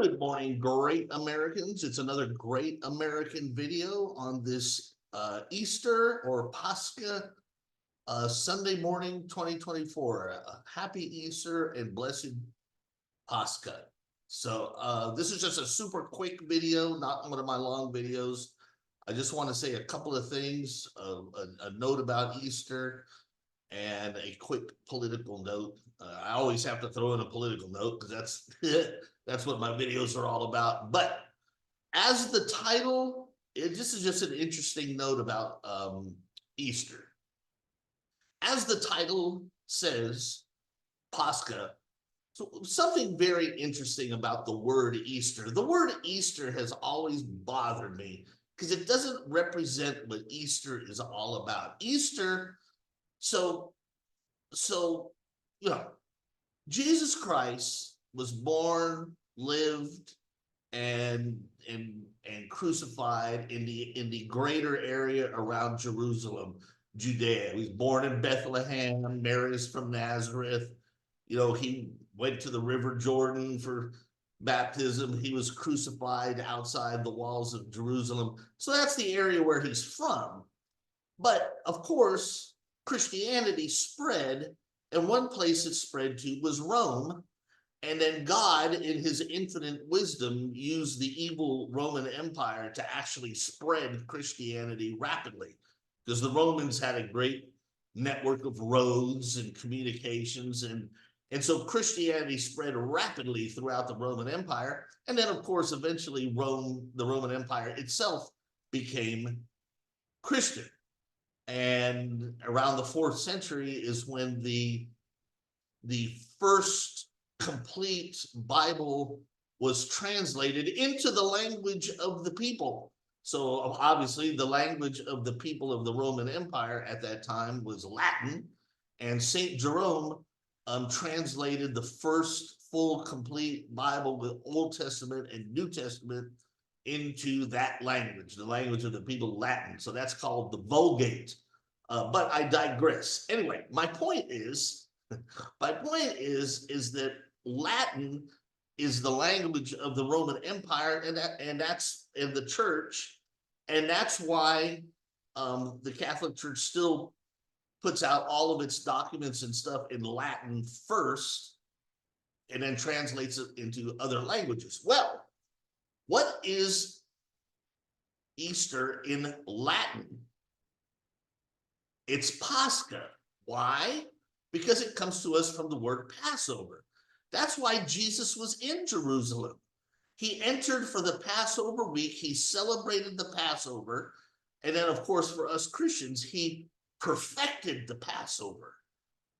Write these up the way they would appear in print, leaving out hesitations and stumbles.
Good morning, great Americans. It's another great American video on this Easter or Pascha Sunday morning 2024. Happy Easter and blessed Pascha. So this is just a super quick video, not one of my long videos. I just want to say a couple of things, a note about Easter and a quick political note. I always have to throw in a political note because that's that's what my videos are all about. But as the title, this is just an interesting note about Easter. As the title says, Pascha. So something very interesting about the word Easter. The word Easter has always bothered me because it doesn't represent what Easter is all about. Easter, so you know, Jesus Christ was born, lived, and crucified in the greater area around Jerusalem, Judea. He was born in Bethlehem. Mary is from Nazareth. You know, he went to the River Jordan for baptism. He was crucified outside the walls of Jerusalem. So that's the area where he's from. But of course, Christianity spread, and one place it spread to was Rome. And then God, in his infinite wisdom, used the evil Roman Empire to actually spread Christianity rapidly, because the Romans had a great network of roads and communications, and so Christianity spread rapidly throughout the Roman Empire. And then, of course, eventually the Roman Empire itself became Christian. And around the 4th century is when the first complete Bible was translated into the language of the people. So obviously the language of the people of the Roman Empire at that time was Latin, and St. Jerome translated the first full complete Bible with Old Testament and New Testament into that language, the language of the people, Latin. So that's called the Vulgate. But I digress. Anyway, my point is that Latin is the language of the Roman Empire, and that's in the church, and that's why the Catholic Church still puts out all of its documents and stuff in Latin first, and then translates it into other languages. Well, what is Easter in Latin? It's Pascha. Why? Because it comes to us from the word Passover. That's why Jesus was in Jerusalem. He entered for the Passover week. He celebrated the Passover. And then, of course, for us Christians, he perfected the Passover,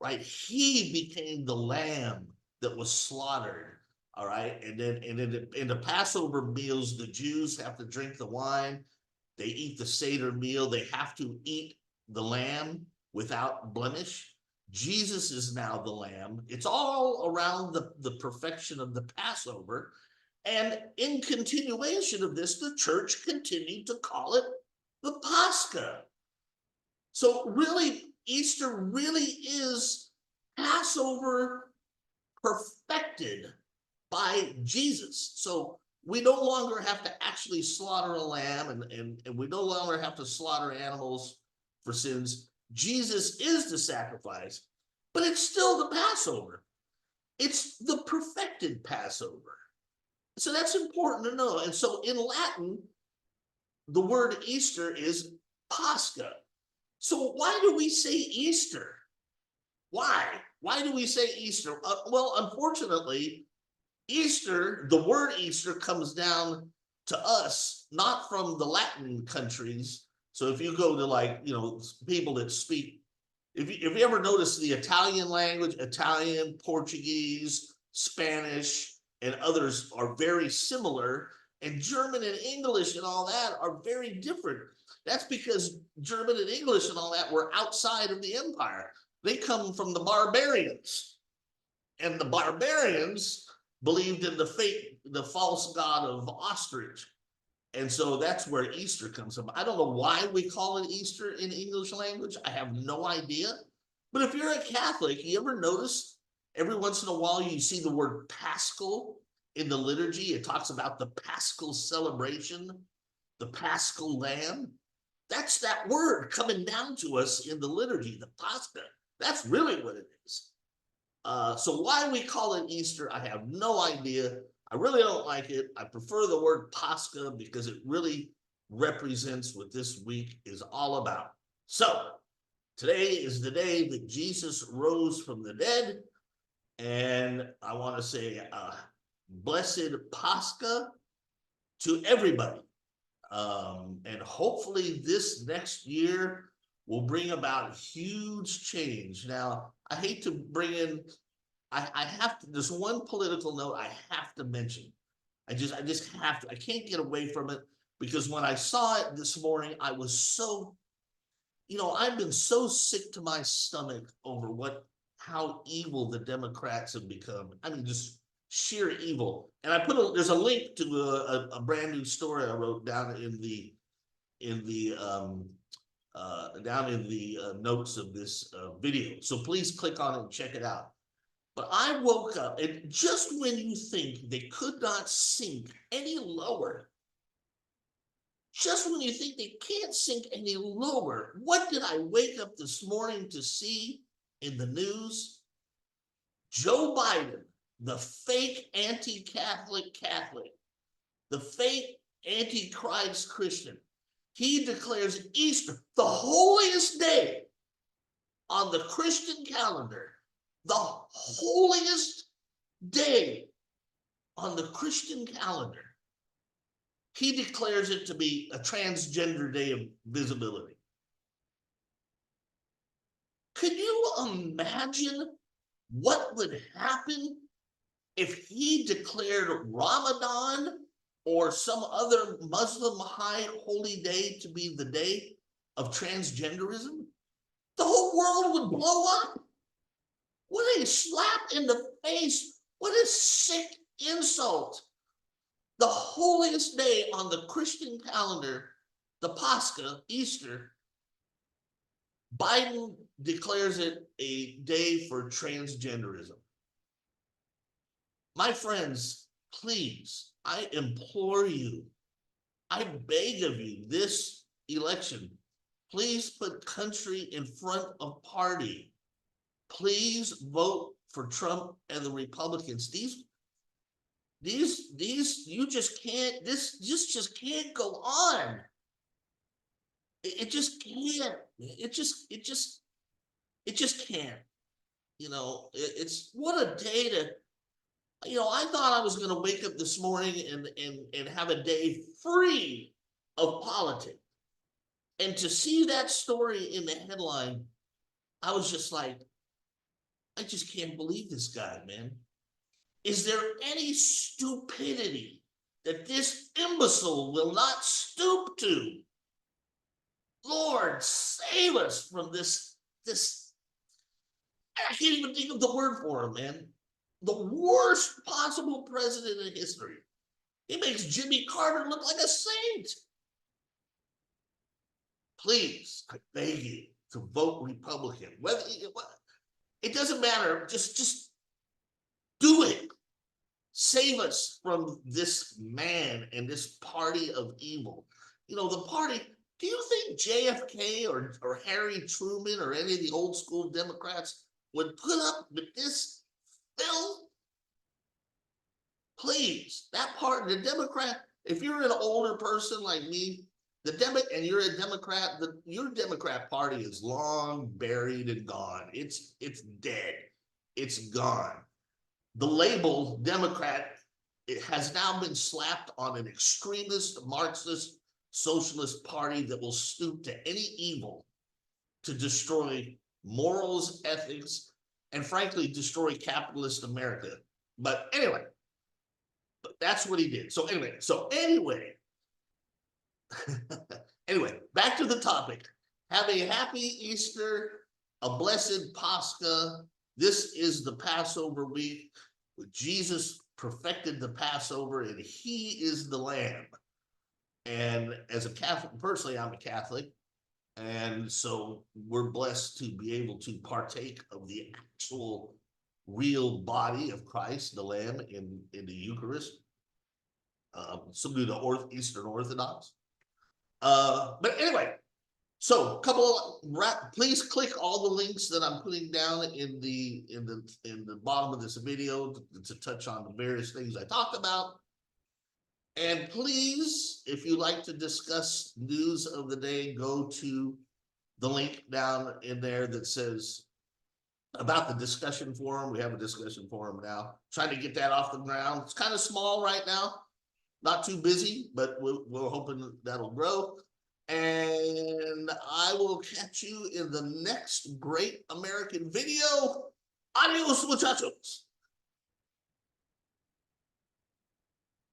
right? He became the lamb that was slaughtered, all right? And then in the Passover meals, the Jews have to drink the wine. They eat the Seder meal. They have to eat the lamb without blemish. Jesus is now the lamb. It's all around the perfection of the Passover. And in continuation of this, the church continued to call it the Pascha. So really, Easter really is Passover perfected by Jesus. So we no longer have to actually slaughter a lamb, and we no longer have to slaughter animals for sins. Jesus is the sacrifice, but it's still the Passover. It's the perfected Passover. So that's important to know. And so in Latin, the word Easter is Pascha. So why do we say Easter? Why? Why do we say Easter? Well, unfortunately, Easter, the word Easter comes down to us, not from the Latin countries. So if you go to people that speak, if you ever notice the Italian language, Italian, Portuguese, Spanish, and others are very similar, and German and English and all that are very different. That's because German and English and all that were outside of the empire. They come from the barbarians, and the barbarians believed in the false god of ostrich. And so that's where Easter comes from. I don't know why we call it Easter in English language. I have no idea. But if you're a Catholic, you ever notice every once in a while you see the word paschal in the liturgy. It talks about the paschal celebration, the paschal lamb. That's that word coming down to us in the liturgy, the Pascha. That's really what it is. So why we call it Easter, I have no idea. I really don't like it. I prefer the word Pascha because it really represents what this week is all about. So today is the day that Jesus rose from the dead. And I want to say blessed Pascha to everybody. And hopefully this next year will bring about huge change. Now, I hate to bring in, I have to, there's one political note I have to mention. I just have to, I can't get away from it because when I saw it this morning, I was so, I've been so sick to my stomach over how evil the Democrats have become. I mean, just sheer evil. And there's a link to a brand new story I wrote down in the notes of this video. So please click on it and check it out. But I woke up, and just when you think they could not sink any lower, just when you think they can't sink any lower, what did I wake up this morning to see in the news? Joe Biden, the fake anti-Catholic Catholic, the fake anti-Christ Christian, he declares Easter, the holiest day on the Christian calendar, the holiest day on the Christian calendar. He declares it to be a transgender day of visibility. Could you imagine what would happen if he declared Ramadan or some other Muslim high holy day to be the day of transgenderism? The whole world would blow up. What a slap in the face. What a sick insult. The holiest day on the Christian calendar, the Pascha, Easter, Biden declares it a day for transgenderism. My friends, please, I implore you, I beg of you, this election, please put country in front of party. Please vote for Trump and the Republicans. These, you just can't, this just can't go on. It just can't. It just can't. It's what a day to, I thought I was going to wake up this morning and have a day free of politics. And to see that story in the headline, I was just like, I just can't believe this guy, man. Is there any stupidity that this imbecile will not stoop to? Lord, save us from this, I can't even think of the word for him, man. The worst possible president in history. He makes Jimmy Carter look like a saint. Please, I beg you to vote Republican. It doesn't matter. Just do it. Save us from this man and this party of evil. The party. Do you think JFK or Harry Truman or any of the old school Democrats would put up with this filth? Please, the Democrat, if you're an older person like me, and you're a Democrat, your Democrat party is long buried and gone. It's dead. It's gone. The label Democrat, it has now been slapped on an extremist, Marxist, socialist party that will stoop to any evil to destroy morals, ethics, and frankly, destroy capitalist America. But anyway, that's what he did. So anyway, back to the topic. Have a happy Easter, a blessed Pascha. This is the Passover week. Jesus perfected the Passover, and he is the Lamb. And as a Catholic, personally, I'm a Catholic. And so we're blessed to be able to partake of the actual real body of Christ, the Lamb in the Eucharist. Some do the Eastern Orthodox. But anyway, so please click all the links that I'm putting down in the bottom of this video to touch on the various things I talked about. And please, if you like to discuss news of the day, go to the link down in there that says about the discussion forum. We have a discussion forum now, trying to get that off the ground. It's kind of small right now, not too busy, but we're hoping that'll grow. And I will catch you in the next great American video. Adios, muchachos.